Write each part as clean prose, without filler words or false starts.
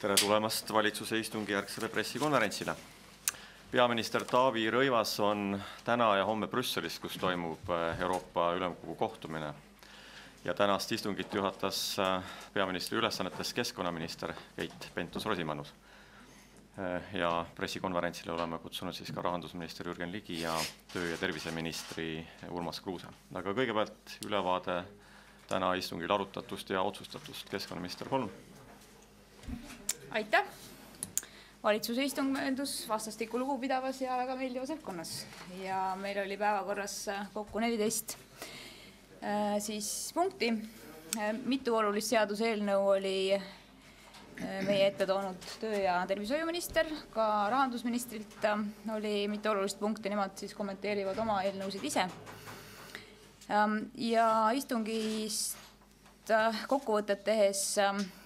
Tere tulemast valitsuse istungjärgsele pressikonverentsile. Peaminister Taavi Rõivas on täna ja homme Brüsselis, kus toimub Euroopa Ülemkogu kohtumine. Ja tänast istungit juhatas peaministri ülesannetes keskkonnaminister Keit Pentus-Rosimannus. Ja pressikonverentsile oleme kutsunud siis ka rahandusminister Jürgen Ligi ja töö- ja terviseministri Urmas Kruuse. Aga kõigepealt ülevaade täna istungil arutatust ja otsustatust. Keskkonnaminister, palun. Aitäh! Valitsuse istung möödus vastastikku lugupidavas ja väga meeldivas õhkkonnas. Ja meil oli päevakorras kokku 14 punkti. Mitu olulist seaduseelnõu oli meie ette toonud töö- ja tervishoiuminister, ka rahandusministrilt oli mitu olulist punkti, nemad siis kommenteerivad oma eelnõusid ise. Ja istungist kokkuvõtet tehes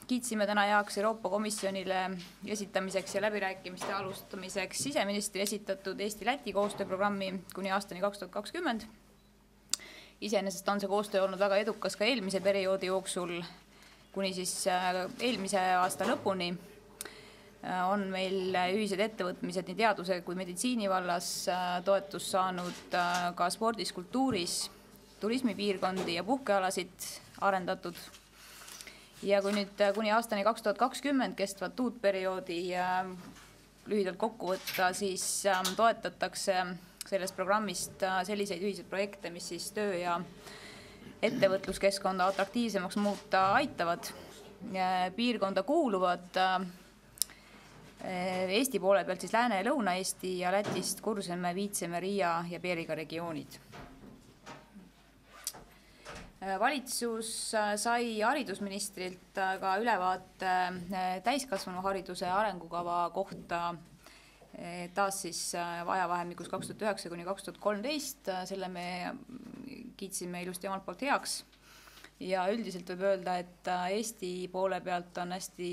kiitsime täna heaks Euroopa Komisjonile esitamiseks ja läbirääkimiste alustamiseks siseministri esitatud Eesti-Läti koostööprogrammi kuni aastani 2020. Iseenesest on see koostöö olnud väga edukas ka eelmise perioodi jooksul, kuni siis eelmise aasta lõpuni on meil ühised ettevõtmised nii teaduse kui meditsiini vallas toetust saanud ka spordis, kultuuris, turismipiirkondi ja puhkealasid arendatud. Ja kui nüüd kuni aastani 2020 kestvat uut perioodi lühidalt kokku võtta, siis toetatakse sellest programmist selliseid ühiseid projekte, mis siis töö- ja ettevõtluskeskkonda atraktiivsemaks muuta aitavad. Piirkonda kuuluvad Eesti poole pealt siis Lääne- ja Lõuna-Eesti ja Lätist Kurseme, Viitseme, Riia ja Peeriga regioonid. Valitsus sai haridusministrilt ka ülevaate täiskasvanuhariduse arengukava kohta taas siis ajavahemikus 2009–2013. Selle me kiitsime ilusti omalt poolt heaks. Ja üldiselt võib öelda, et Eesti poole pealt on hästi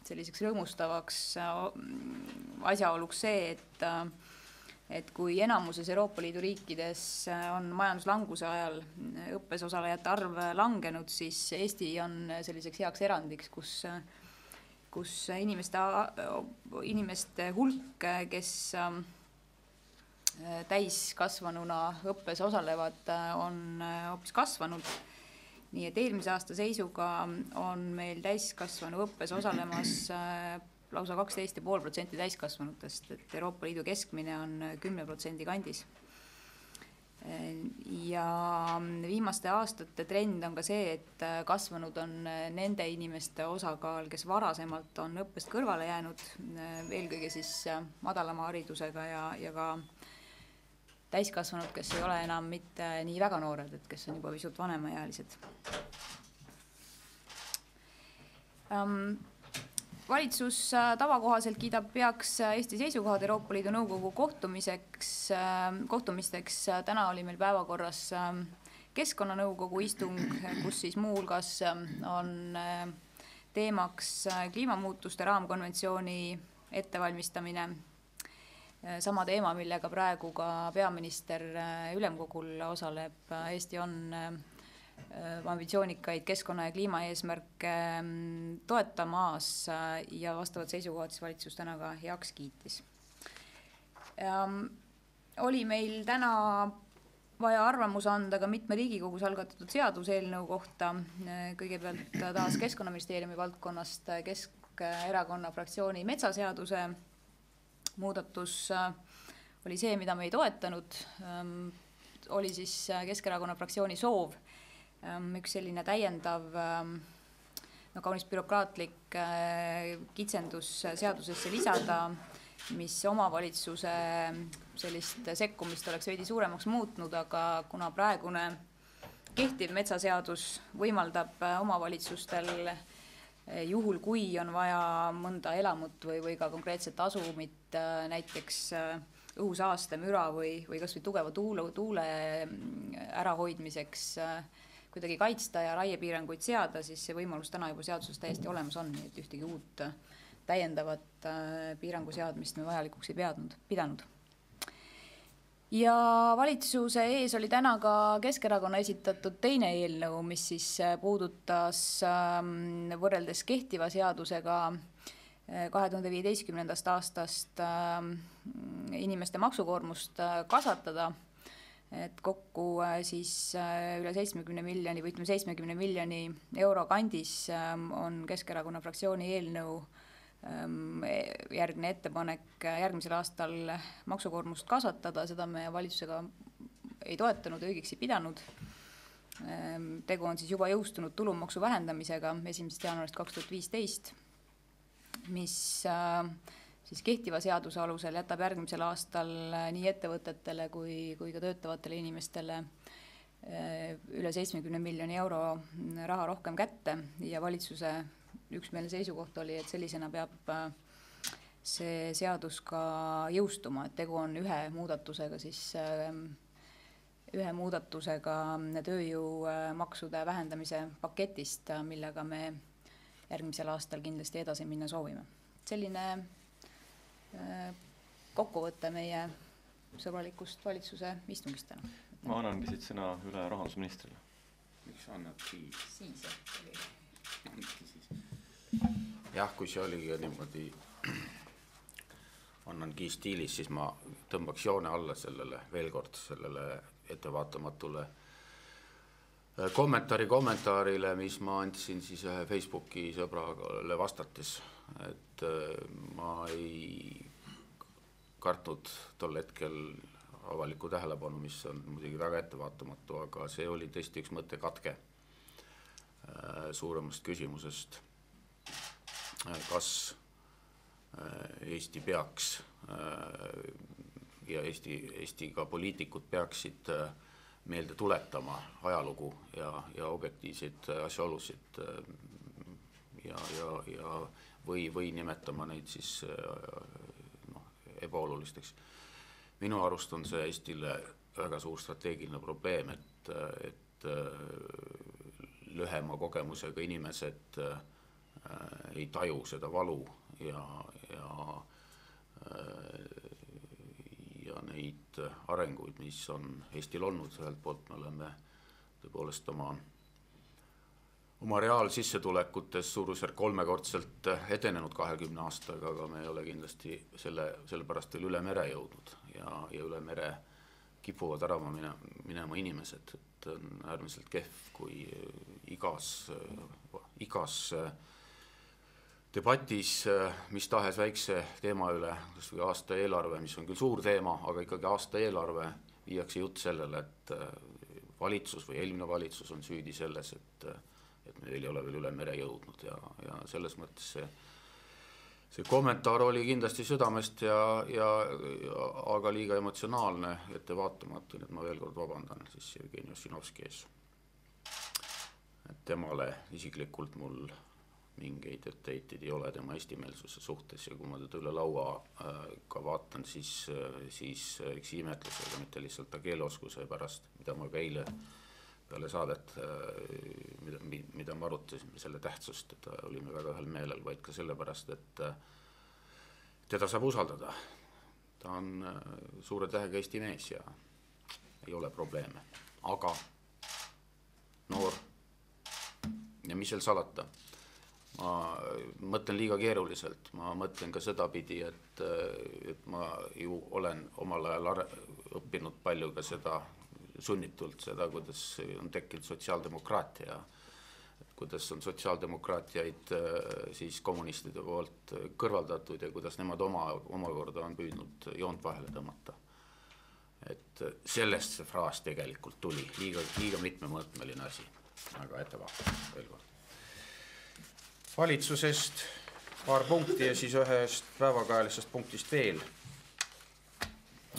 selliseks rõõmustavaks asjaoluks see, et kui enamuses Euroopa Liidu riikides on majanduslanguse ajal õppes osalejate arv langenud, siis Eesti on selliseks heaks erandiks, kus inimeste hulk, kes täiskasvanuna õppes osalevad, on hoopis kasvanud. Nii et eelmise aasta seisuga on meil täiskasvanu õppes osalemas lausa 12,5% täiskasvanutest, et Euroopa Liidu keskmine on 10% kandis. Ja viimaste aastate trend on ka see, et kasvanud on nende inimeste osakaal, kes varasemalt on õppest kõrvale jäänud, eelkõige siis madalama haridusega ja ka täiskasvanud, kes ei ole enam mitte nii väga noored, et kes on juba pisut vanemaealised. Valitsus tavakohaselt kiidab peaks Eesti seisukohad Euroopa Liidu Nõukogu kohtumisteks. Täna oli meil päevakorras Keskkonnanõukogu istung, kus siis muu hulgas on teemaks kliimamuutuste raamkonventsiooni ettevalmistamine. Sama teema, millega praegu ka peaminister ülemkogul osaleb. Eesti on ambitsioonikaid keskkonna- ja kliimaeesmärke toetamas ja vastavad seisukohad siis valitsus täna ka heaks kiitis. Oli meil täna vaja arvamus anda ka mitme Riigikogus algatatud seaduseelnõu kohta. Kõigepealt taas Keskkonnaministeeriumi valdkonnast Keskerakonna fraktsiooni metsaseaduse muudatus oli see, mida me ei toetanud. Oli siis Keskerakonna fraktsiooni soov üks selline täiendav, kaunis bürokraatlik kitsendus seadusesse lisada, mis omavalitsuse sellist sekkumist oleks veidi suuremaks muutnud, aga kuna praegune kehtiv metsaseadus võimaldab omavalitsustel juhul, kui on vaja mõnda elamut või ka konkreetset asumit, näiteks õhusaaste, müra või kas või tugeva tuule ärahoidmiseks kuidagi kaitsta ja raiepiiranguid seada, siis see võimalus täna juba seaduses täiesti olemas on, nii et ühtegi uut täiendavat piirangu seadmist me vajalikuks ei pidanud. Ja valitsuse ees oli täna ka Keskerakonna esitatud teine eelnõu, mis siis puudutas võrreldes kehtiva seadusega 2015. aastast inimeste maksukoormust kasvatada, et kokku siis üle 70 miljoni või 70 miljoni euro kandis on Keskerakonna fraktsiooni eelnõu järgne ettepanek järgmisel aastal maksukoormust kasvatada, seda me valitsusega ei toetanud, õigeks ei pidanud. Tegu on siis juba jõustunud tulumaksu vähendamisega 1. jaanuarist 2015, mis siis kehtiva seaduse alusel jätab järgmisel aastal nii ettevõtetele kui ka töötavatele inimestele üle 70 miljoni euro raha rohkem kätte ja valitsuse üksmeelne seisukoht oli, et sellisena peab see seadus ka jõustuma, et tegu on ühe muudatusega tööjõumaksude vähendamise paketist, millega me järgmisel aastal kindlasti edasi minna soovime. Selline kokkuvõte meie sõbralikust valitsuse istungist täna. Ma annangi siit sõna üle rahandusministrile. Miks annad siis? Jah, kui see oligi niimoodi annangi stiilis, siis ma tõmbaks joone alla veel kord sellele ettevaatamatule kommentaarile, mis ma andsin siis ühe Facebooki sõbrale vastates, et ma ei kartnud tol hetkel avalikku tähelepanu, mis on muidugi väga ettevaatamatu, aga see oli tõesti üks mõttekatke suuremast küsimusest, kas Eesti peaks ja Eesti ka poliitikud peaksid meelde tuletama ajalugu ja objektiivseid asjaolusid ja või nimetama neid siis ebaolulisteks. Minu arust on see Eestile väga suur strateegiline probleem, et lühema kogemusega inimesed ei taju seda valu ja neid arenguid, mis on Eestil olnud. Ühelt poolt me oleme tõepoolest oma reaalsissetulekutes suurusjärk 3-kordselt edenenud 20 aastaga, aga me ei ole kindlasti sellepärast veel üle mere jõudnud ja üle mere kipuvad ära minema inimesed. Et on äärmiselt kehv, kui igas debatis mis tahes väikse teema üle, kas või aasta eelarve, mis on küll suur teema, aga ikkagi aasta eelarve, viiakse jutt sellele, et valitsus või eelmine valitsus on süüdi selles, et meil ei ole veel üle mere jõudnud ja selles mõttes see kommentaar oli kindlasti südamest aga liiga emotsionaalne, ettevaatamatu, et ma veel kord vabandan siis Jevgeni Ossinovski ees. Et temale isiklikult mul mingeid etteheiteid ei ole tema eestimeelsuse suhtes ja kui ma teda üle laua ka vaatan, siis eks imetlusega, mitte lihtsalt ta keeleoskuse pärast, mida ma ka eile peale saadet, mida me arutasime selle tähtsust, et olime väga ühel meelel, vaid ka sellepärast, et teda saab usaldada. Ta on suure tähega Eesti mees ja ei ole probleeme. Aga noor ja mis seal salata? Ma mõtlen liiga keeruliselt. Ma mõtlen ka sedapidi, et ma ju olen omal ajal õppinud palju ka seda sunnitult seda, kuidas on tekkinud sotsiaaldemokraatia, kuidas on sotsiaaldemokraatiaid siis kommunistide poolt kõrvaldatud ja kuidas nemad omakorda on püüdnud joont vahele tõmmata. Et sellest see fraas tegelikult tuli, liiga mitmemõõtmeline asi, aga ettevaatame veel kord. Valitsusest paar punkti ja siis ühest päevakajalisest punktist veel.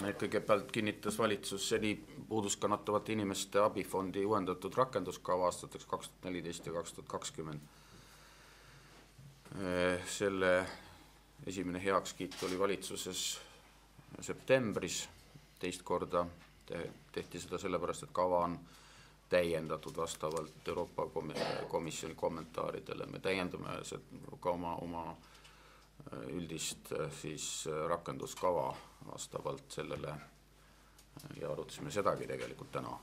Kõigepealt kinnitas valitsus seni puudust kannatavate inimeste abifondi uuendatud rakenduskava aastateks 2014 ja 2020. Selle esimene heakskiit oli valitsuses septembris, teist korda tehti seda sellepärast, et kava on täiendatud vastavalt Euroopa Komisjoni kommentaaridele. Me täiendame ka oma üldist siis rakenduskava vastavalt sellele ja arutasime sedagi tegelikult täna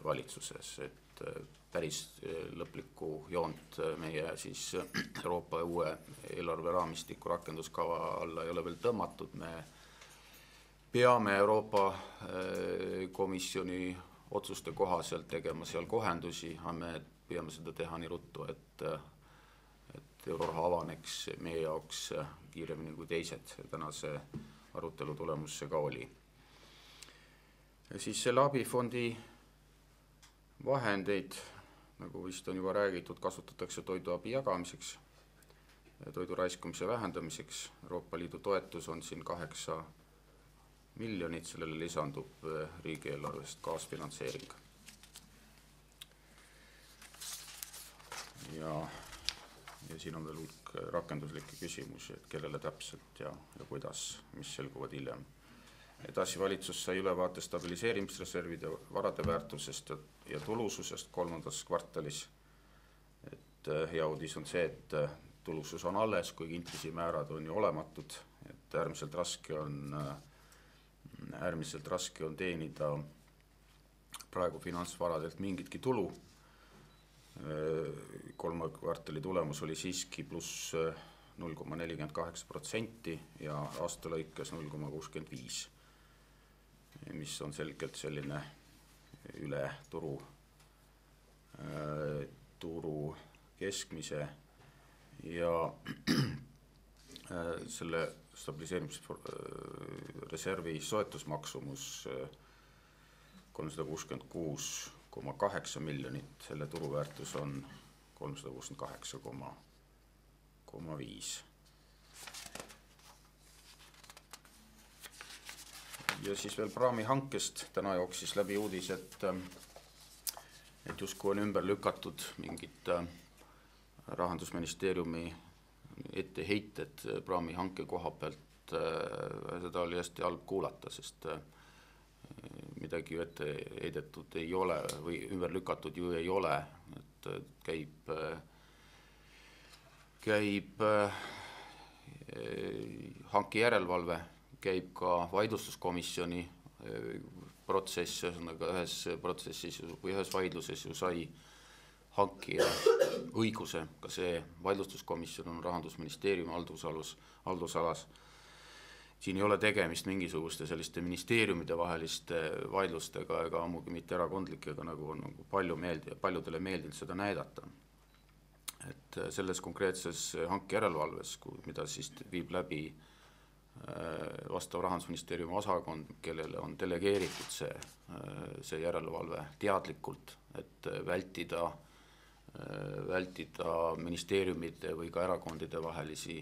valitsuses, et et päris lõplikku joont meie siis Euroopa uue eelarveraamistiku rakenduskava alla ei ole veel tõmmatud. Me peame Euroopa Komisjoni otsuste kohaselt tegema seal kohendusi, aga me püüame seda teha nii ruttu, et euroraha avaneks meie jaoks kiiremini kui teised. Tänase arutelu tulemus see ka oli. Ja siis selle abifondi vahendeid, nagu vist on juba räägitud, kasutatakse toiduabi jagamiseks, toidu raiskamise vähendamiseks. Euroopa Liidu toetus on siin 8 miljonit, sellele lisandub riigieelarvest kaasfinantseering. Ja siin on veel hulk rakenduslikke küsimusi, et kellele täpselt ja kuidas, mis selguvad hiljem. Edasi valitsus sai ülevaate stabiliseerimisreservide varade väärtusest ja tulususest 3. kvartalis. Et hea uudis on see, et tulusus on alles, kuigi intressimäärad on ju olematud, et äärmiselt raske on teenida praegu finantsvaradelt mingitki tulu. 3. kvartali tulemus oli siiski pluss 0,48% ja aasta lõikes 0,65%, mis on selgelt selline üle turu keskmise ja selle stabiliseerimisreservi soetusmaksumus 366,8 miljonit, selle turuväärtus on 368,5. Ja siis veel praami hankest täna jooksis läbi uudis, et justkui on ümber lükatud mingid Rahandusministeeriumi etteheited praami hanke koha pealt. Seda oli hästi halb kuulata, sest midagi ju ette heidetud ei ole või ümber lükatud ju ei ole, et käib hanke järelevalve, käib ka vaidlustuskomisjoni protsess, ühes protsessis või ühes vaidluses ju sai hankija õiguse, ka see vaidlustuskomisjon on Rahandusministeeriumi haldusalas. Siin ei ole tegemist mingisuguste selliste ministeeriumide vaheliste vaidlustega ega ammugi mitte erakondlikega, nagu on paljudele meeldinud seda näidata. Et selles konkreetses hanke järelevalves, mida siis viib läbi vastav Rahandusministeeriumi osakond, kellele on delegeeritud see järelevalve teadlikult, et vältida ministeeriumide või ka erakondide vahelisi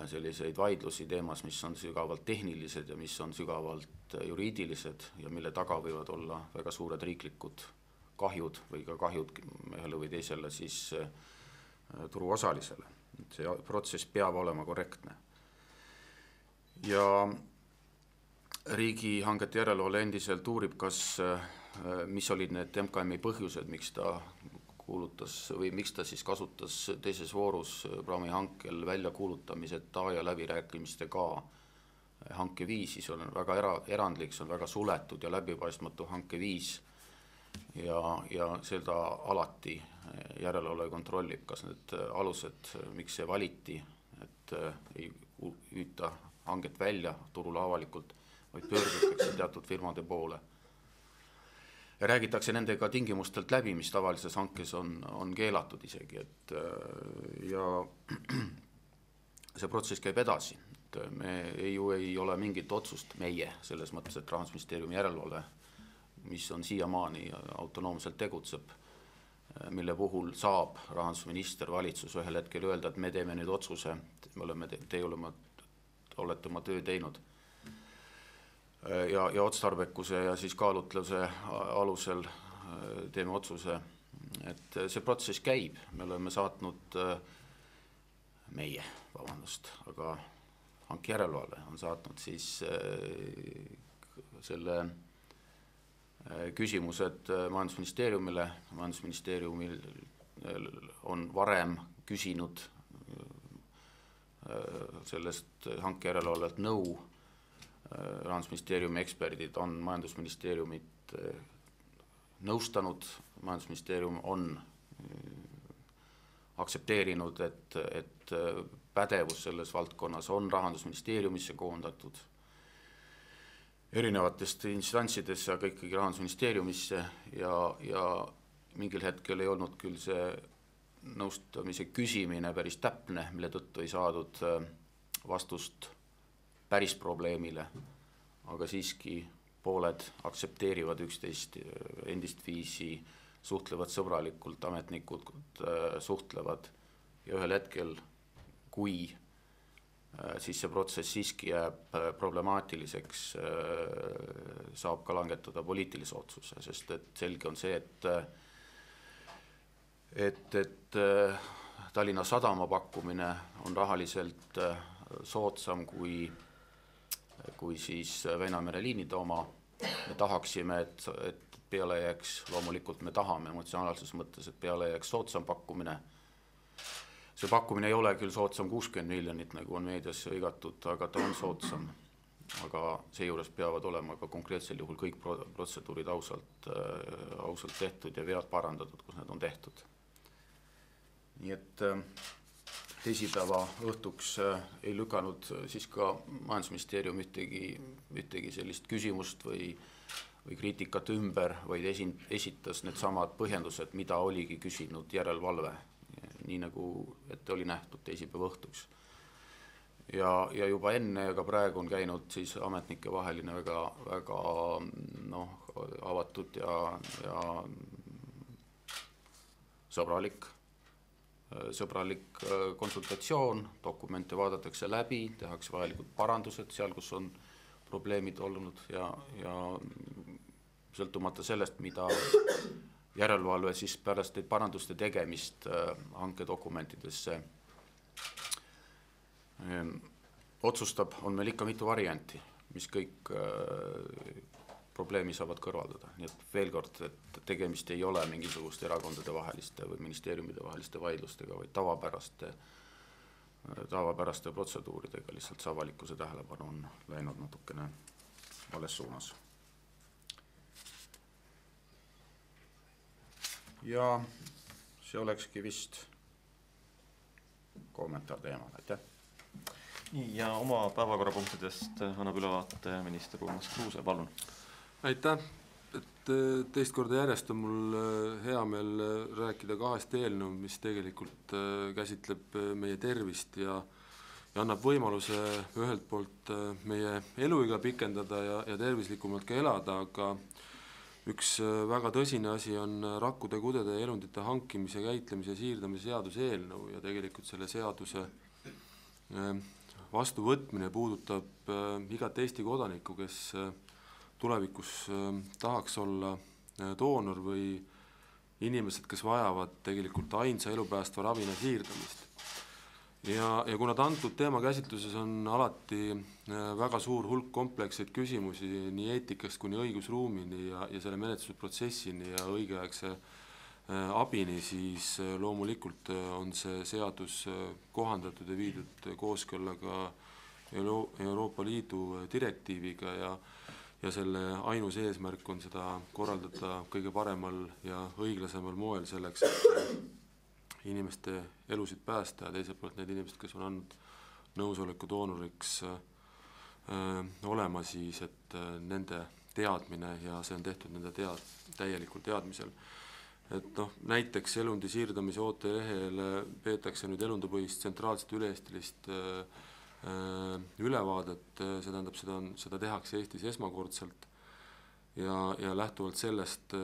selliseid vaidlusi teemas, mis on sügavalt tehnilised ja mis on sügavalt juriidilised ja mille taga võivad olla väga suured riiklikud kahjud või ka kahjud ühele või teisele siis turuosalisele. See protsess peab olema korrektne. Ja riigihangete järelevalve endiselt uurib, mis olid need MKM-i põhjused, miks ta kuulutas või miks ta siis kasutas teises voorus praami hankel väljakuulutamiseta ja läbirääkimistega hankeviisi. See on väga erandlik, see on väga suletud ja läbipaistmatu hankeviis ja seda alati järelevalve kontrollib, kas need alused, miks see valiti, et ei hüüta hanget välja turule avalikult, vaid pöördutakse teatud firmade poole. Ja räägitakse nendega tingimustelt läbi, mis tavalises hankes on keelatud isegi. Ja see protsess käib edasi. Me ei ole mingit otsust meie, selles mõttes, et Rahandusministeeriumi järelevalve, mis on siiamaani autonoomselt tegutseb, mille puhul saab rahandusminister, valitsus ühel hetkel öelda, et me teeme nüüd otsuse, te olete oma töö teinud. Ja otstarbekuse ja siis kaalutluse alusel teeme otsuse, et see protsess käib. Me oleme saatnud aga hanke järelevalve on saatnud siis selle küsimused majandusministeeriumile. Majandusministeeriumil on varem küsinud sellest hanke järelevalvelt nõu. Rahandusministeeriumi eksperdid on majandusministeeriumit nõustanud, majandusministeerium on aktsepteerinud, et pädevus selles valdkonnas on Rahandusministeeriumisse koondatud erinevatest instantsidesse, aga ikkagi Rahandusministeeriumisse ja mingil hetkel ei olnud küll see nõustamise küsimine päris täpne, mille tõttu ei saadud vastust päris probleemile, aga siiski pooled aktsepteerivad üksteist endist viisi, suhtlevad sõbralikult, ametnikud suhtlevad ja ühel hetkel, kui siis see protsess siiski jääb problemaatiliseks, saab ka langetada poliitilise otsuse, sest et selge on see, et Tallinna Sadama pakkumine on rahaliselt soodsam kui siis Väinamere liinide oma. Me tahaksime, et peale jääks, loomulikult me tahame emotsionaalses mõttes, et peale jääks soodsam pakkumine. See pakkumine ei ole küll soodsam 60 miljonit, nagu on meediasse hõigatud, aga ta on soodsam. Aga seejuures peavad olema ka konkreetsel juhul kõik protseduurid ausalt tehtud ja vead parandatud, kus need on tehtud. Nii et teisipäeva õhtuks ei lükanud siis ka majandusministeerium ühtegi sellist küsimust või kriitikat ümber, vaid esitas need samad põhjendused, mida oligi küsinud järelevalve, nii nagu ette oli nähtud teisipäeva õhtuks. Ja juba enne ja ka praegu on käinud siis ametnike vaheline väga avatud ja sõbralik konsultatsioon, dokumente vaadatakse läbi, tehakse vajalikud parandused seal, kus on probleemid olnud ja sõltumata sellest, mida järelevalve siis pärast paranduste tegemist hankedokumentidesse otsustab, on meil ikka mitu varianti, mis kõik probleemi saavad kõrvaldada. Nii et veel kord, et tegemist ei ole mingisuguste erakondade vaheliste või ministeeriumide vaheliste vaidlustega, vaid tavapäraste protseduuridega, lihtsalt see avalikkuse tähelepanu on läinud natukene vales suunas. Ja see olekski vist kommentaar teemal, aitäh. Nii, ja oma päevakorrapunktidest annab ülevaate minister Urmas Kruuse, palun. Aitäh, et teist korda järjest on mul hea meel rääkida kahest eelnõu, mis tegelikult käsitleb meie tervist ja annab võimaluse ühelt poolt meie eluiga pikendada ja tervislikumalt ka elada, aga üks väga tõsine asi on rakkude, kudede ja elundite hankimise, käitlemise ja siirdamise seaduse eelnõu ja tegelikult selle seaduse vastuvõtmine puudutab igat Eesti kodanikku, kes tulevikus tahaks olla doonor või inimesed, kes vajavad tegelikult ainsa elupäästva ravina siirdamist. Ja kuna antud teema käsitluses on alati väga suur hulk kompleksseid küsimusi nii eetikast kuni õigusruumini ja selle menetlusprotsessini ja õigeaegse abini, siis loomulikult on see seadus kohandatud ja viidud kooskõllaga Euroopa Liidu direktiiviga ja selle ainus eesmärk on seda korraldada kõige paremal ja õiglasemal moel selleks, et inimeste elusid päästa ja teiselt poolt need inimesed, kes on andnud nõusoleku doonoriks olema siis, et nende teadmine ja see on tehtud nende täielikul teadmisel. Et näiteks elundi siirdamise ootelehele peetakse nüüd elundupõhist tsentraalset üle-eestilist ülevaadet, see tähendab, seda tehakse Eestis esmakordselt ja lähtuvalt sellest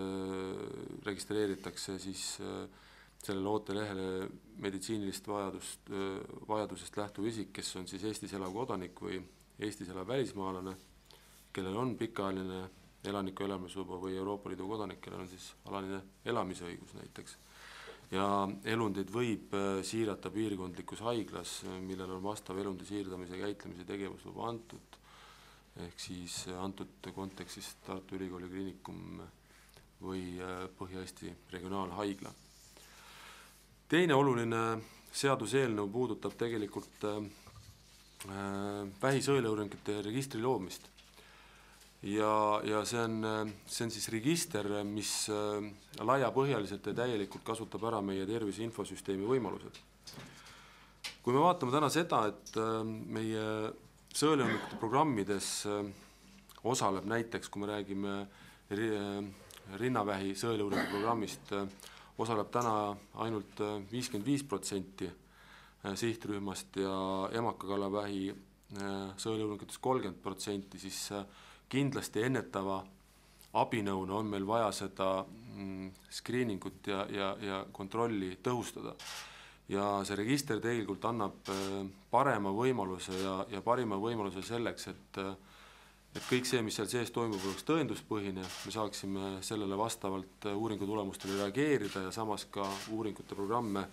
registreeritakse siis sellele ootelehele meditsiinilist vajadusest lähtuv isik, kes on siis Eestis elav kodanik või Eestis elav välismaalane, kellel on pikaajaline elaniku elamisluba või Euroopa Liidu kodanik, kellel on siis alaline elamisõigus näiteks. Ja elundid võib siirata piirkondlikus haiglas, millel on vastav elundi siirdamise ja käitlemise tegevusluba antud, ehk siis antud kontekstis Tartu Ülikooli Kliinikum või Põhja-Eesti regionaalhaigla. Teine oluline seaduseelnõu puudutab tegelikult vähisõeluuringute registri loomist. ja see on siis register, mis laiapõhjaliselt ja täielikult kasutab ära meie tervise infosüsteemi võimalused. Kui me vaatame täna seda, et meie sõeluuringute programmides osaleb näiteks, kui me räägime rinnavähi sõeluuringute programmist, osaleb täna ainult 55% sihtrühmast ja emakakalavähi sõeluuringutes 30%, siis kindlasti ennetava abinõuna on meil vaja seda screeningut ja kontrolli tõhustada. Ja see register tegelikult annab parema võimaluse ja parima võimaluse selleks, et kõik see, mis seal sees toimub, oleks tõenduspõhine, me saaksime sellele vastavalt uuringu tulemustele reageerida ja samas ka uuringute programme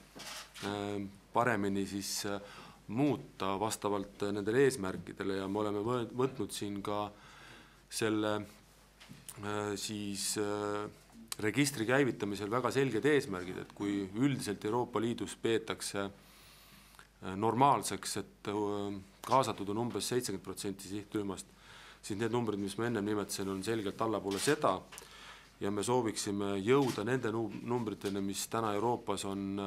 paremini siis muuta vastavalt nendele eesmärkidele ja me oleme võtnud siin ka selle siis registri käivitamisel väga selged eesmärgid, et kui üldiselt Euroopa Liidus peetakse normaalseks, et kaasatud on umbes 70% sihtrühmast, siis need numbrid, mis ma enne nimetasin, on selgelt allapoole seda ja me sooviksime jõuda nende numbritele, mis täna Euroopas on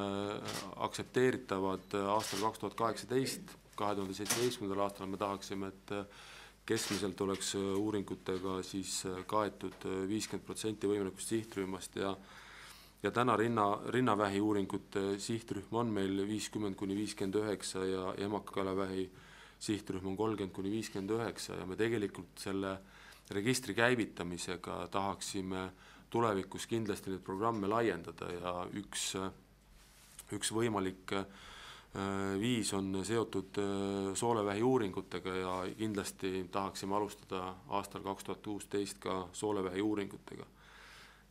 aktsepteeritavad aastal 2018, 2017. aastal me tahaksime, et keskmiselt oleks uuringutega siis kaetud 50% võimalikust sihtrühmast ja täna rinnavähi uuringute sihtrühm on meil 50-59 ja emakakalavähi sihtrühm on 30-59 ja me tegelikult selle registri käivitamisega tahaksime tulevikus kindlasti neid programme laiendada ja üks võimalik viis on seotud soolevähi uuringutega ja kindlasti tahaksime alustada aastal 2016 ka soolevähi uuringutega.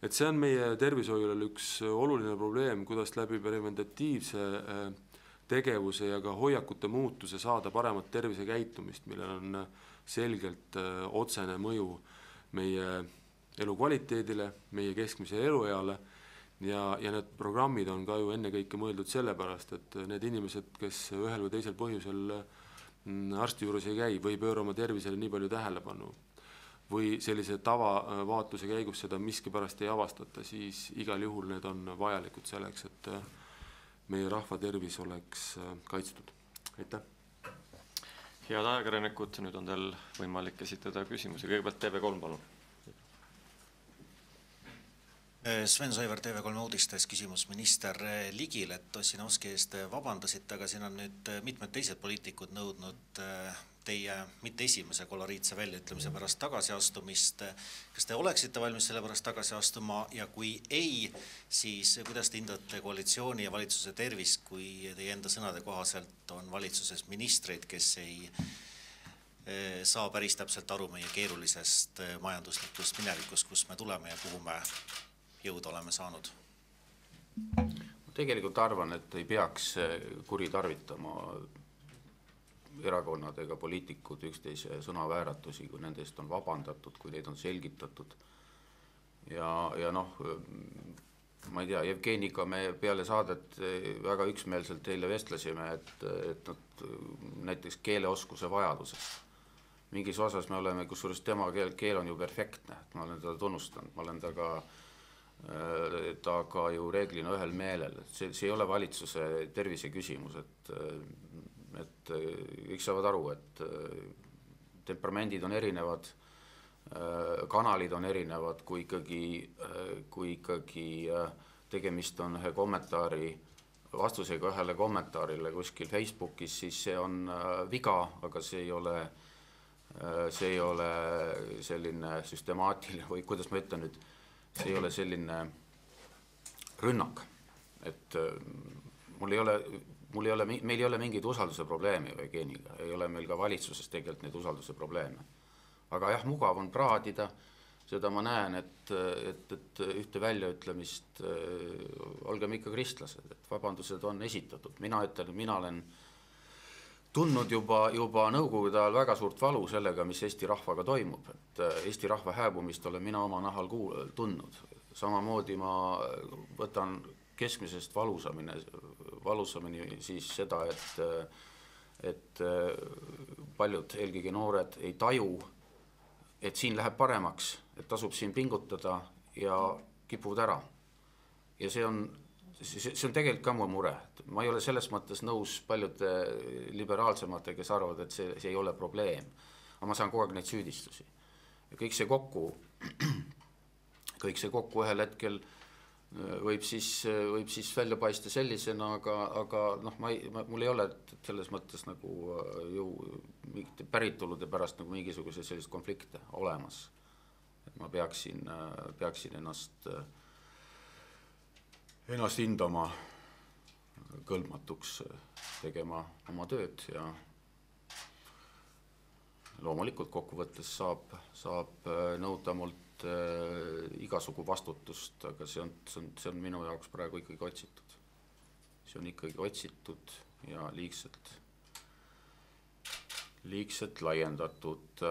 Et see on meie tervishoiule üks oluline probleem, kuidas läbi preventatiivse tegevuse ja ka hoiakute muutuse saada paremat tervisekäitumist, millel on selgelt otsene mõju meie elukvaliteedile, meie keskmise elueale ja need programmid on ka ju ennekõike mõeldud sellepärast, et need inimesed, kes ühel või teisel põhjusel arsti juures ei käi või pööra oma tervisele nii palju tähelepanu või sellise tavavaatluse käigus seda miskipärast ei avastata, siis igal juhul need on vajalikud selleks, et meie rahva tervis oleks kaitstud. Aitäh! Head ajakirjanikud, nüüd on teil võimalik esitada küsimusi. Kõigepealt TV3, palun. Sven Soivar TV3 uudistes küsimus minister Ligil, et Ossinovski eest vabandasite, aga siin on nüüd mitmed teised poliitikud nõudnud teie mitte esimese koloriitse väljaütlemise pärast tagasiastumist. Kas te oleksite valmis selle pärast tagasi astuma ja kui ei, siis kuidas te hindate koalitsiooni ja valitsuse tervist, kui teie enda sõnade kohaselt on valitsuses ministreid, kes ei saa päris täpselt aru meie keerulisest majanduslikust minevikust, kus me tuleme ja kuhu me jõud oleme saanud? Tegelikult arvan, et ei peaks kuritarvitama erakonnad ega poliitikud üksteise sõnavääratusi, kui nendest on vabandatud, kui neid on selgitatud. Ja noh, ma ei tea, Jevgeniga me peale saadet väga üksmeelselt eile vestlesime, et näiteks keeleoskuse vajadusest. Mingis osas me oleme, kusjuures tema keel on ju perfektne, ma olen teda tunnustanud, ma olen taga ju reeglina ühel meelel. See ei ole valitsuse tervise küsimus, et kõik saavad aru, et temperamendid on erinevad, kanalid on erinevad, kui ikkagi tegemist on ühe kommentaari, vastusega ühele kommentaarile kuskil Facebookis, siis see on viga, aga see ei ole selline süstemaatiline või kuidas ma ütlen nüüd, see ei ole selline rünnak, et meil ei ole mingeid usalduse probleeme Jevgeniga, ei ole meil ka valitsuses tegelikult neid usalduse probleeme. Aga jah, mugav on praadida, seda ma näen, et ühte väljaütlemist olgem ikka kristlased, et vabandused on esitatud. Mina ütlen, et mina olen tundnud juba nõukogude ajal väga suurt valu sellega, mis Eesti rahvaga toimub. Et Eesti rahva hääbumist olen mina oma nahal tundnud. Samamoodi ma võtan keskmisest valusamini siis seda, et paljud eelkõige noored ei taju et siin läheb paremaks, et tasub siin pingutada ja kipuvad ära. Ja see on tegelikult ka mu mure. Ma ei ole selles mõttes nõus paljude liberaalsemate, kes arvavad, et see ei ole probleem. Aga ma saan kogu aeg neid süüdistusi. Ja kõik see kokku ühel hetkel võib siis välja paista sellisena, aga mul ei ole selles mõttes nagu ju päritolude pärast nagu mingisuguse sellist konflikte olemas. Et ma peaksin ennast hindama kõlbmatuks, tegema oma tööd ja loomulikult kokkuvõttes saab nõuda mult igasugu vastutust, aga see on minu jaoks praegu ikkagi otsitud. See on ikkagi otsitud ja liigselt laiendatud.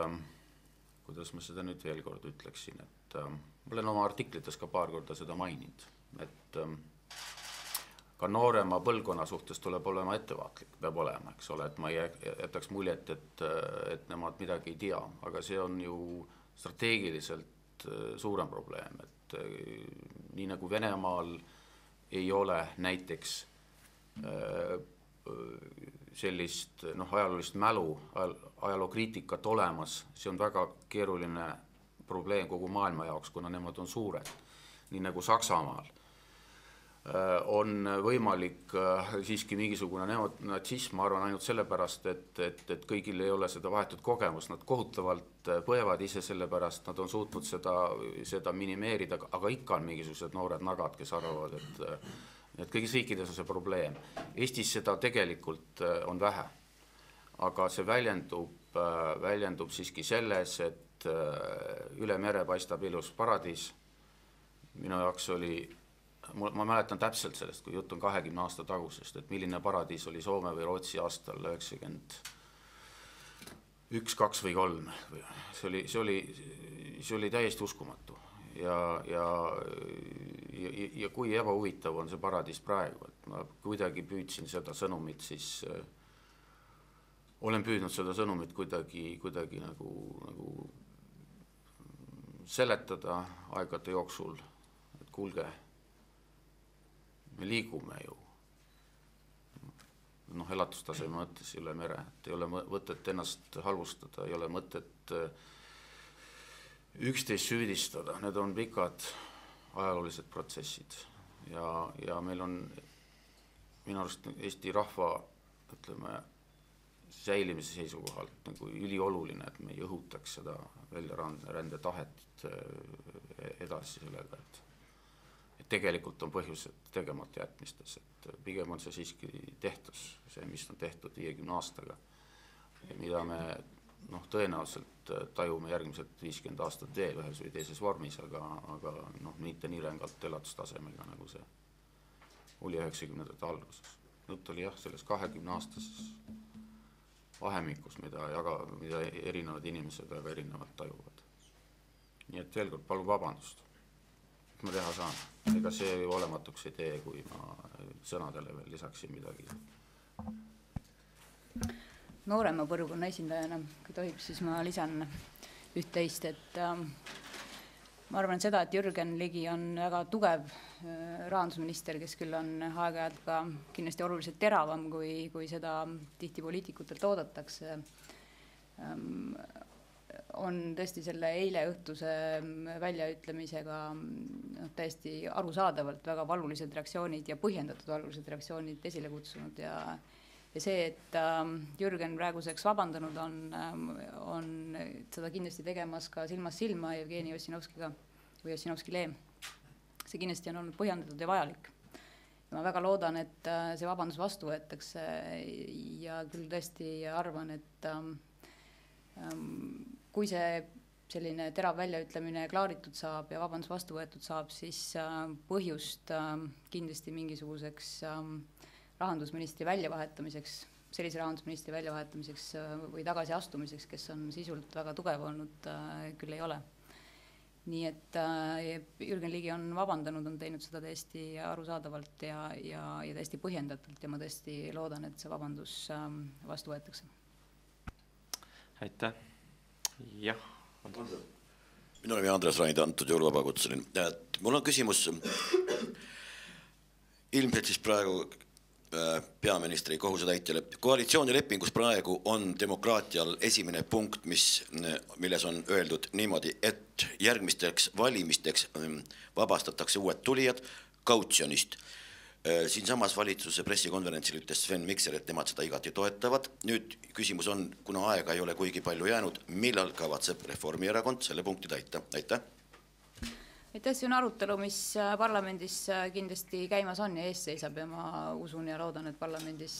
Kuidas ma seda nüüd veel kord ütleksin, et ma olen oma artiklites ka paar korda seda maininud, et ka noorema põlvkonna suhtes tuleb olema ettevaatlik, peab olema, eks ole, et ma ei jätaks muljet, et nemad midagi ei tea, aga see on ju strateegiliselt suurem probleem, et nii nagu Venemaal ei ole näiteks sellist ajaloolist mälu, ajalookriitikat olemas, see on väga keeruline probleem kogu maailma jaoks, kuna nemad on suured. Nii nagu Saksamaal on võimalik siiski mingisugune neonatsism, ma arvan ainult sellepärast, et kõigil ei ole seda vahetut kogemust, nad kohutavalt põevad ise sellepärast, nad on suutnud seda minimeerida, aga ikka on mingisugused noored nagad, kes arvavad, et kõigis riikides on see probleem. Eestis seda tegelikult on vähe, aga see väljendub siiski selles, et üle mere paistab ilus paradiis. Minu jaoks ma mäletan täpselt sellest, kui jutt on 20 aasta tagusest, et milline paradiis oli Soome või Rootsi aastal 91, 2 või 3. See oli täiesti uskumatu. Ja kui ebahuvitav on see paradiis praegu, et ma kuidagi püüdsin seda sõnumit, siis olen püüdnud seda sõnumit kuidagi nagu seletada aegade jooksul, et kuulge, me liigume ju elatustaseme mõttes üle mere, et ei ole mõtet ennast halvustada, ei ole mõtet üksteist süüdistada, need on pikad ajaloolised protsessid ja meil on minu arust Eesti rahva, ütleme, säilimise seisukohalt nagu ülioluline, et me ei õhutaks seda väljarände tahet edasi sellega, et tegelikult on põhjused tegemata jätmistes, et pigem on see siiski tehtus, see, mis on tehtud 50 aastaga, mida me tõenäoliselt tajume järgmiselt 50 aastat veel ühes või teises vormis, aga mitte nii rängalt elatustasemega, nagu see oli 90. alguses. Jutt oli selles 20 aastases vahemikus, mida erinevad inimesed väga erinevalt tajuvad. Nii et veel kord, palun vabandust. Ma teha saan. Ega see ju olematuks ei tee, kui ma sõnadele veel lisaksin midagi. Noorema põlvkonna esindajana, kui tohib, siis ma lisan üht-teist, et ma arvan seda, et Jürgen Ligi on väga tugev rahandusminister, kes küll on aeg-ajalt ka kindlasti oluliselt teravam, kui seda tihti poliitikutelt oodatakse. On tõesti selle eile õhtuse väljaütlemisega täiesti arusaadavalt väga valulised reaktsioonid ja põhjendatud valulised reaktsioonid esile kutsunud ja see, et Jürgen praeguseks vabandanud on seda kindlasti tegemas ka silmast silma Jevgeni Ossinovskiga või Ossinovski-Lee. See kindlasti on olnud põhjendatud ja vajalik. Ja ma väga loodan, et see vabandus vastu võetakse ja küll tõesti arvan, et kui see selline terav väljaütlemine klaaritud saab ja vabandus vastu võetud saab, siis põhjust kindlasti mingisuguseks rahandusministri väljavahetamiseks, sellise rahandusministri väljavahetamiseks või tagasiastumiseks, kes on sisult väga tugev olnud, küll ei ole. Nii et Jürgen Ligi on vabandanud, on teinud seda täiesti arusaadavalt ja täiesti põhjendatult ja ma tõesti loodan, et see vabandus vastu võetakse. Aitäh. Jah, Minu nimi Andres Raid, antud juhul vabakutseline. Mul on küsimus ilmselt siis praegu peaministri kohusetäitjale. Koalitsioonilepingus praegu on demokraatial esimene punkt, milles on öeldud niimoodi, et järgmisteks valimisteks vabastatakse uued tulijad kautsjonist. Siinsamas valitsuse pressikonverentsil ütles Sven Mikser, et nemad seda igati toetavad. Nüüd küsimus on, kuna aega ei ole kuigi palju jäänud, millal kavatseb Reformierakond selle punkti täita? Aitäh! See on arutelu, mis parlamendis kindlasti käimas on ja ees seisab ja ma usun ja loodan, et parlamendis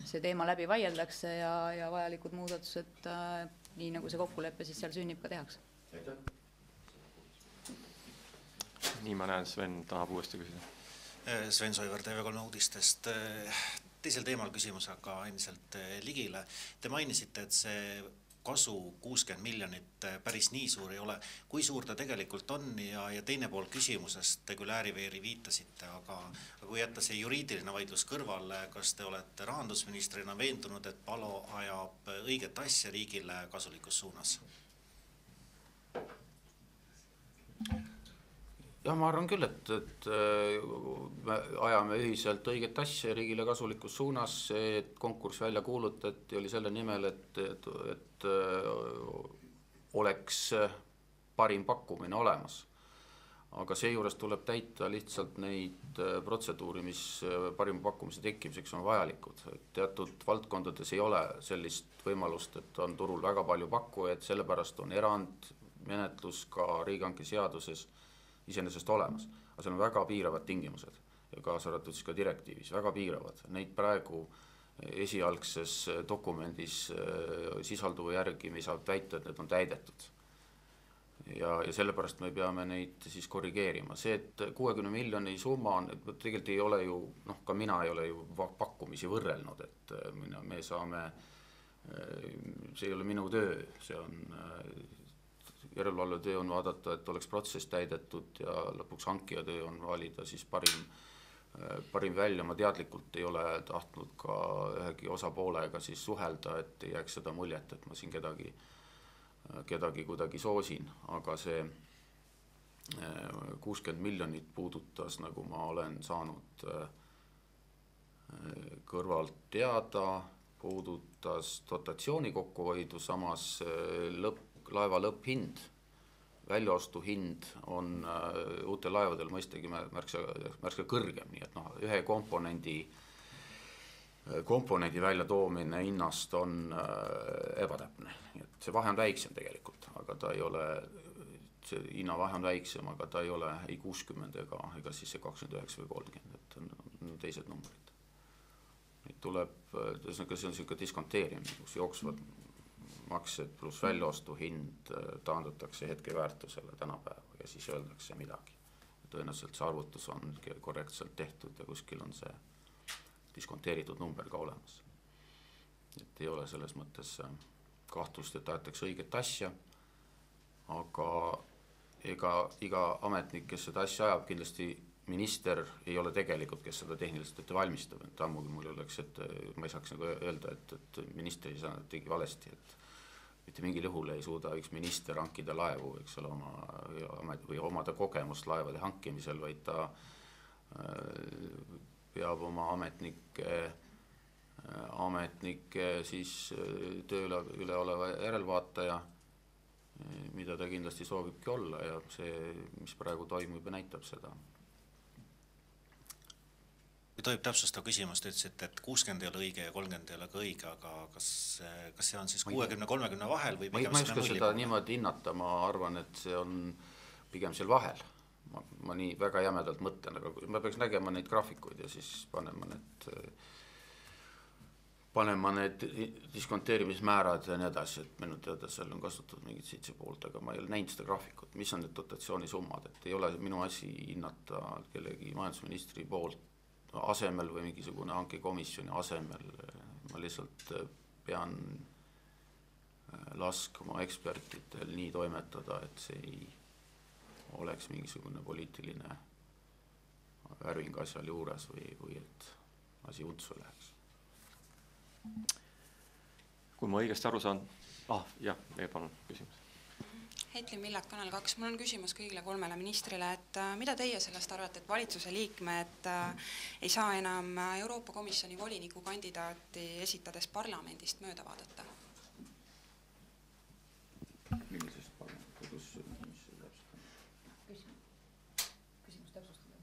see teema läbi vaieldakse ja vajalikud muudatused, nii nagu see kokkulepe siis seal sünnib, ka tehakse. Nii ma näen, Sven tahab uuesti küsida. Sven Soiver TV3 uudistest. Teisel teemal küsimus, aga endiselt Ligile. Te mainisite, et see kasu 60 miljonit päris nii suur ei ole. Kui suur ta tegelikult on ja teine pool küsimusest, te küll ääriveeri viitasite, aga kui jätta see juriidiline vaidlus kõrvale, kas te olete rahandusministrina veendunud, et Palo ajab õiget asja riigile kasulikus suunas? Ja ma arvan küll, et me ajame ühiselt õiget asja riigile kasulikus suunas. Et konkurss välja kuulutati oli selle nimel, et oleks parim pakkumine olemas. Aga seejuures tuleb täita lihtsalt neid protseduuri, mis parima pakkumise tekkimiseks on vajalikud. Teatud valdkondades ei ole sellist võimalust, et on turul väga palju pakkujaid, sellepärast on erand menetlus ka riigihanke seaduses iseenesest olemas, aga seal on väga piiravad tingimused ja kaasa arvatud siis ka direktiivis, väga piiravad. Neid praegu esialgses dokumendis sisalduva järgi me ei saa väita, et need on täidetud. Ja sellepärast me peame neid siis korrigeerima. See, et 60 miljoni summa on, tegelikult ei ole ju, ka mina ei ole ju pakkumisi võrrelnud, et me saame, see ei ole minu töö, see on järelevalve töö on vaadata, et oleks protsess täidetud ja lõpuks hankija töö on valida siis parim välja. Ma teadlikult ei ole tahtnud ka ühegi osapoolega siis suhelda, et ei jääks seda muljet, et ma siin kedagi kuidagi soosin, aga see 60 miljonit puudutas, nagu ma olen saanud kõrvalt teada, puudutas dotatsiooni kokkuhoidu, samas laeva lõpphind, väljaostuhind on uute laevadel mõistagi märksa kõrgem, nii et ühe komponendi väljatoomine hinnast on ebatäpne. See vahe on väiksem tegelikult, aga ta ei ole, see hinnavahe on väiksem, aga ta ei ole ei 60 ega siis see 29 või 30, et on teised numbrid. Neid tuleb, see on selline diskonteerimine, kus jooksvad maksed pluss väljaostu hind taandatakse hetkeväärtusele tänapäeva ja siis öeldakse midagi. Tõenäoliselt see arvutus on korrektselt tehtud ja kuskil on see diskonteeritud number ka olemas. Et ei ole selles mõttes kahtlust, et aetakse õiget asja, aga iga ametnik, kes seda asja ajab, kindlasti minister ei ole tegelikult, kes seda tehniliselt ette valmistab. Et ammugi mul oleks, et ma ei saaks nagu öelda, et minister ei saa tegi valesti, et mitte mingil juhul ei suuda üks minister hankida laevu, eks ole, või omada kogemust laevade hankimisel, vaid ta peab oma ametnike siis töö üle oleva järelvaataja, mida ta kindlasti soovibki olla ja see, mis praegu toimub, näitab seda. Kui tohib täpsustav küsimus, te ütlesite, et 60 ei ole õige ja 30 ei ole ka õige, aga kas see on siis 60-30 vahel või pigem ma ei oska seda niimoodi hinnata, ma arvan, et see on pigem seal vahel. Ma nii väga jämedalt mõtlen, aga ma peaks nägema neid graafikuid ja siis panema need diskonteerimismäärad ja nii edasi, et minu teada seal on kasutatud mingid 7 poolt, aga ma ei ole näinud seda graafikut, mis on need dotatsioonisummad, et ei ole minu asi hinnata kellegi majandusministri poolt asemel või mingisugune hankekomisjoni asemel. Ma lihtsalt pean laskma ekspertidel nii toimetada, et see ei oleks mingisugune poliitiline värving asjal juures või et asi untsu läheks. Kui ma õigesti aru saan, jah, palun küsimus. Heitlin Millak, Kanal 2. Mul on küsimus kõigile 3 ministrile, et mida teie sellest arvate, et valitsuse liikmed ei saa enam Euroopa Komisjoni voliniku kandidaati esitades parlamendist mööda vaadata? Millisest parlamendist? Küsimus täpsustada.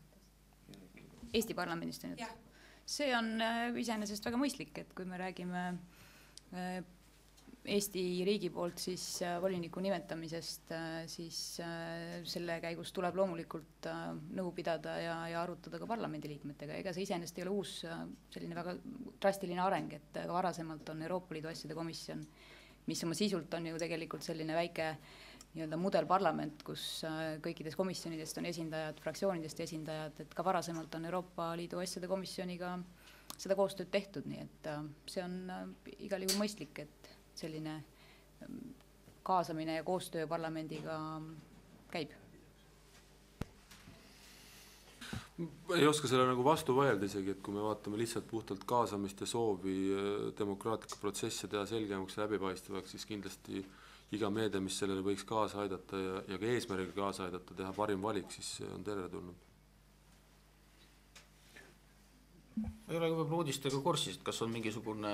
Eesti parlamendist nüüd? Jah. See on iseenesest väga mõistlik, et kui me räägime Eesti riigi poolt siis voliniku nimetamisest, siis selle käigus tuleb loomulikult nõu pidada ja arutada ka parlamendiliikmetega. Ega see iseenesest ei ole uus selline väga drastiline areng, et varasemalt on Euroopa Liidu asjade komisjon, mis oma sisult on ju tegelikult selline väike nii-öelda mudelparlament, kus kõikidest komisjonidest on esindajad, fraktsioonidest esindajad, et ka varasemalt on Euroopa Liidu asjade komisjoniga seda koostööd tehtud, nii et see on igal juhul mõistlik, et selline kaasamine ja koostöö parlamendiga käib. Ei oska selle nagu vastu vaielda isegi, et kui me vaatame lihtsalt puhtalt kaasamist ja soovi demokraatliku protsessi teha selgemaks ja läbipaistvaks, siis kindlasti iga meede, mis sellele võiks kaasa aidata ja ka eesmärgiga kaasa aidata, teha parim valik, siis on teretulnud. Ei ole võib-olla uudistega kursis, et kas on mingisugune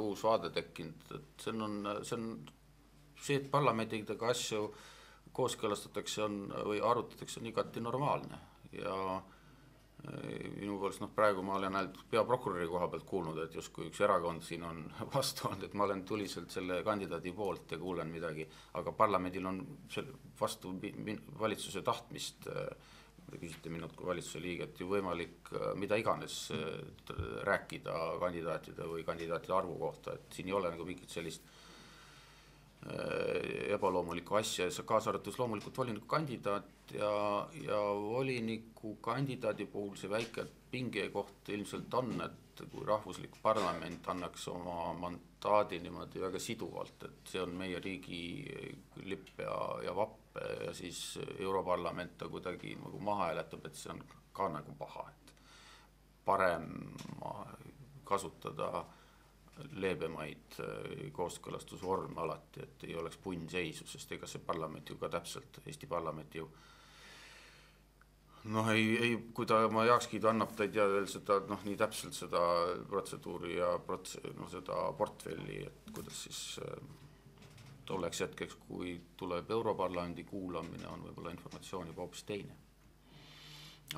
uus vaade tekkinud, et see, et parlamendidega asju kooskõlastatakse või arutatakse, on igati normaalne ja minu poolest praegu ma olen ainult peaprokuröri koha pealt kuulnud, et justkui üks erakond siin on vastu olnud, et ma olen tuliselt selle kandidaadi poolt ja kuulen midagi, aga parlamendil on vastu valitsuse tahtmist küsite minult kui valitsuse liiget ju võimalik mida iganes rääkida kandidaatide või kandidaatide arvu kohta, et siin ei ole nagu mingit sellist ebaloomulikku asja, kaasa arvates loomulikult voliniku kandidaat ja voliniku kandidaadi puhul see väike pingekoht ilmselt on, et kui rahvuslik parlament annaks oma mandaadi niimoodi väga siduvalt, et see on meie riigi lipp ja vapp ja siis Europarlament ta kuidagi nagu maha hääletab, et see on ka nagu paha, et parem kasutada leebemaid kooskõlastusvorme alati, et ei oleks punnseisu, sest ega see parlament ju ka täpselt, Eesti parlament ju kui ta oma heakskiidu annab, ta ei tea veel seda, nii täpselt seda protseduuri ja seda portfelli, et kuidas siis tolleks hetkeks, kui tuleb Europarlamendi kuulamine, on võib-olla informatsioon juba hoopis teine.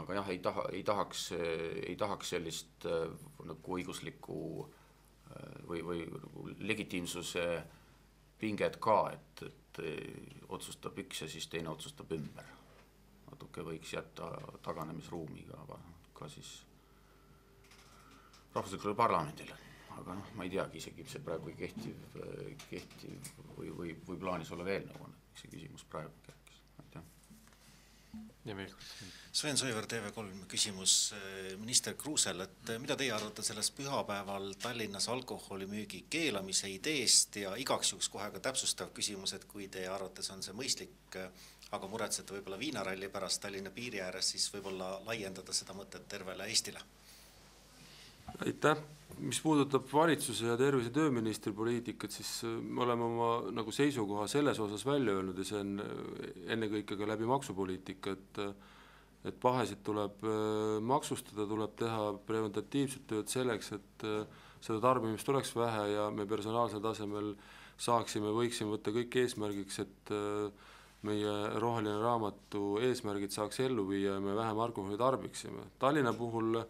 Aga jah, ei tahaks sellist nagu õiguslikku või legitiimsuse pinget ka, et otsustab üks ja siis teine otsustab ümber. Natuke võiks jätta taganemisruumi ka siis rahvuslikule parlamendile. Aga ma ei teagi isegi, see praegu ei kehtiv või plaanis olev eelnõu on, see küsimus praegu kerkis. Sven Soiver, TV3 küsimus minister Kruusel, et mida teie arvate sellest pühapäeval Tallinnas alkoholimüügi keelamise ideest ja igaks juhuks kohe ka täpsustav küsimus, et kui teie arvates on see mõistlik, aga muretsete võib-olla viinaralli pärast Tallinna piiri ääres, siis võib-olla laiendada seda mõtet tervele Eestile? Aitäh! Mis puudutab valitsuse ja tervise- ja tööministri poliitikat, siis me oleme oma nagu seisukoha selles osas välja öelnud ja see on ennekõike ka läbi maksupoliitika, et pahesid tuleb maksustada, tuleb teha preventatiivset tööd selleks, et seda tarbimist oleks vähe ja me personaalsel tasemel võiksime võtta kõik eesmärgiks, et meie roheline raamatu eesmärgid saaks ellu viia ja me vähem alkoholi tarbiksime. Tallinna puhul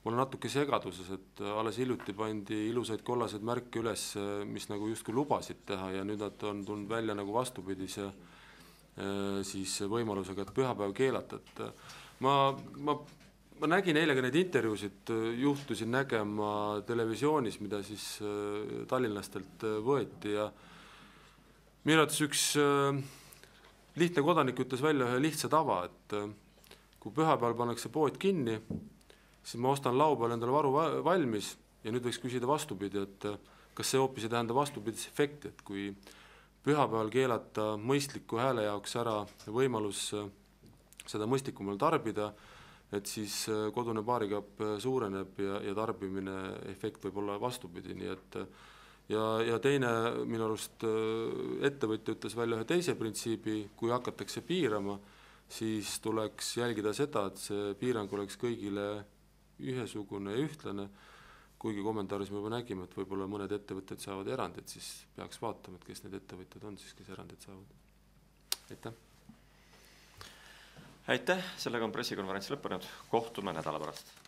mul on natuke segaduses, et alles hiljuti pandi ilusaid kollaseid märke üles, mis nagu justkui lubasid teha ja nüüd nad on tulnud välja nagu vastupidise siis võimalusega, et pühapäev keelata. Ma nägin eile ka neid intervjuusid, juhtusin nägema televisioonis, mida siis tallinlastelt võeti ja minu arvates üks lihtne kodanik ütles välja ühe lihtsa tava, et kui pühapäeval pannakse pood kinni, siis ma ostan laupäeval endale varu valmis ja nüüd võiks küsida vastupidi, et kas see hoopis ei tähenda vastupidis efekti, et kui pühapäeval keelata mõistliku hääle jaoks ära võimalus seda mõistlikumalt tarbida, et siis kodune baarikapp suureneb ja tarbimine efekt võib olla vastupidi, nii et ja teine minu arust ettevõtja ütles välja ühe teise printsiibi, kui hakatakse piirama, siis tuleks jälgida seda, et see piirang oleks kõigile ühesugune ja ühtlane, kuigi kommentaaris me juba nägime, et võib-olla mõned ettevõtted saavad erandid, siis peaks vaatama, et kes need ettevõtted on siis, kes erandid saavad. Aitäh! Aitäh, sellega on pressikonverents lõppenud, kohtume nädala pärast.